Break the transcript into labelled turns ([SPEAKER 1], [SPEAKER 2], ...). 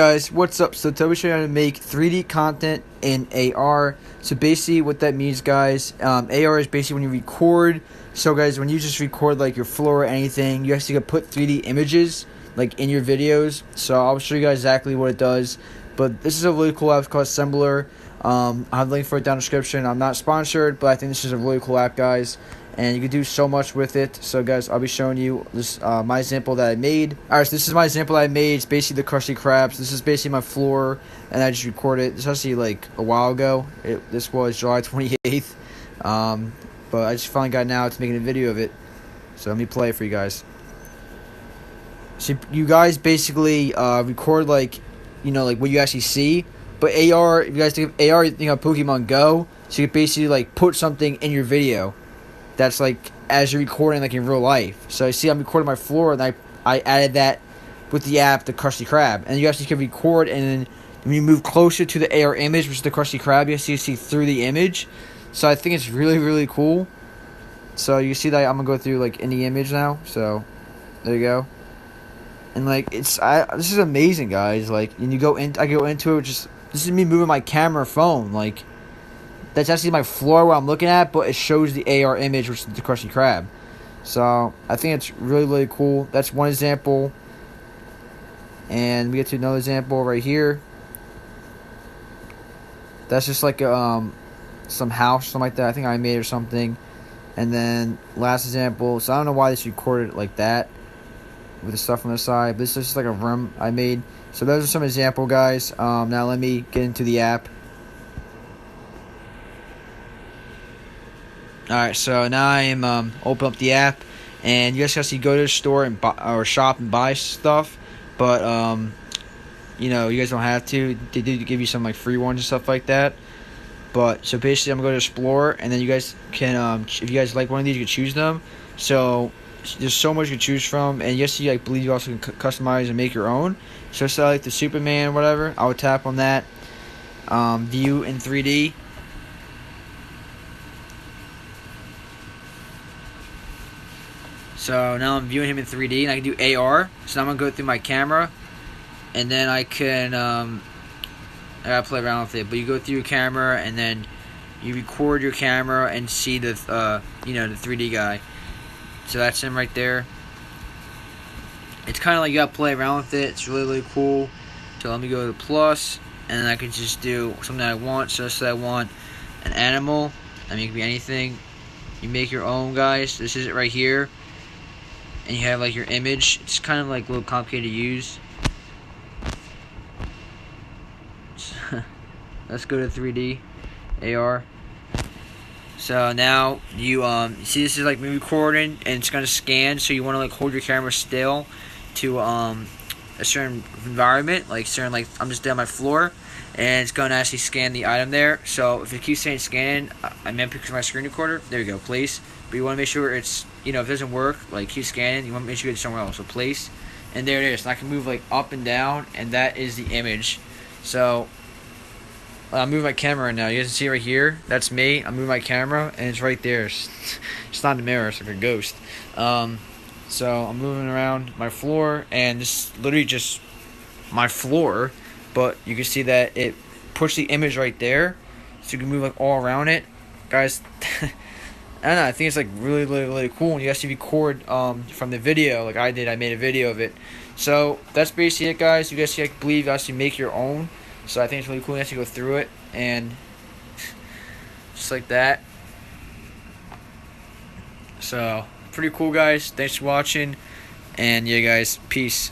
[SPEAKER 1] Guys, what's up? So today we're showing you how to make 3D content in AR. So basically what that means, guys, AR is basically when you record. So guys, when you just record like your floor or anything, you actually can put 3D images like in your videos. So I'll show you guys exactly what it does. But this is a really cool app called Assembler. I'll have a link for it down in the description. I'm not sponsored, but I think this is a really cool app, guys. And you can do so much with it. So guys, I'll be showing you this my example that I made. Alright, so this is my example that I made. It's basically the Krusty Krabs. This is basically my floor, and I just recorded it. This was actually like a while ago. This was July 28th. But I just finally got now to making a video of it. So let me play it for you guys. So you guys basically record like, like what you actually see. But AR, if you guys think of AR, you think of Pokemon Go. So you can basically like put something in your video that's like as you're recording like in real life. So you see I'm recording my floor, and I added that with the app, the Krusty Krab. And you actually can record, and then when you move closer to the AR image, which is the Krusty Krab, you see through the image. So I think it's really, really cool. So you see that I'm gonna go through like in the image now. So there you go. And like this is amazing, guys. Like, and I go into it, this is me moving my camera phone. Like, that's actually my floor where I'm looking at, but it shows the AR image, which is the Krusty Krab. So I think it's really, really cool. That's one example. And we get to another example right here. That's just like some house, something like that. I think I made or something. And then last example. So I don't know why this recorded like that with the stuff on the side. But this is just like a room I made. So those are some example, guys. Now let me get into the app. Alright, so now I am open up the app, and you guys can actually go to the store and buy, or shop and buy stuff, but you guys don't have to. They do give you some like free ones and stuff like that. But so basically, I'm gonna go to Explore, and then you guys can, if you guys like one of these, you can choose them. So there's so much you can choose from, and yes, I believe you also can customize and make your own. So say like the Superman, whatever, I would tap on that. View in 3D. So now I'm viewing him in 3D, and I can do AR. So now I'm going to go through my camera, and then I can, I gotta play around with it. But you go through your camera, and then you record your camera and see the, the 3D guy. So that's him right there. It's kind of like you gotta play around with it. It's really, really cool. So let me go to plus, and then I can just do something I want. So say I want an animal. I mean, it could be anything. You make your own, guys. This is it right here. And you have like your image. It's kind of like a little complicated to use. Let's go to 3D AR. So now you see this is like me recording, and it's gonna scan. So you want to like hold your camera still to a certain environment, like certain, like I'm just down my floor, and it's gonna actually scan the item there. So if it keeps saying scan, I meant because my screen recorder. There you go, place. But you want to make sure it's, if it doesn't work, like keep scanning, you want to make sure you get it somewhere else. So place, and there it is. And I can move like up and down, and that is the image. So I'm moving my camera right now. You guys can see right here. That's me. I'm moving my camera, and it's right there. It's not in the mirror. It's like a ghost. So I'm moving around my floor, and this is literally just my floor. But you can see that it puts the image right there, so you can move like all around it, guys. I don't know, I think it's like really, really, really cool. And you actually record from the video, like I did. I made a video of it. So that's basically it, guys. You guys can, I believe, actually make your own. So I think it's really cool. You actually go through it, and just like that. So pretty cool, guys. Thanks for watching, and yeah, guys, peace.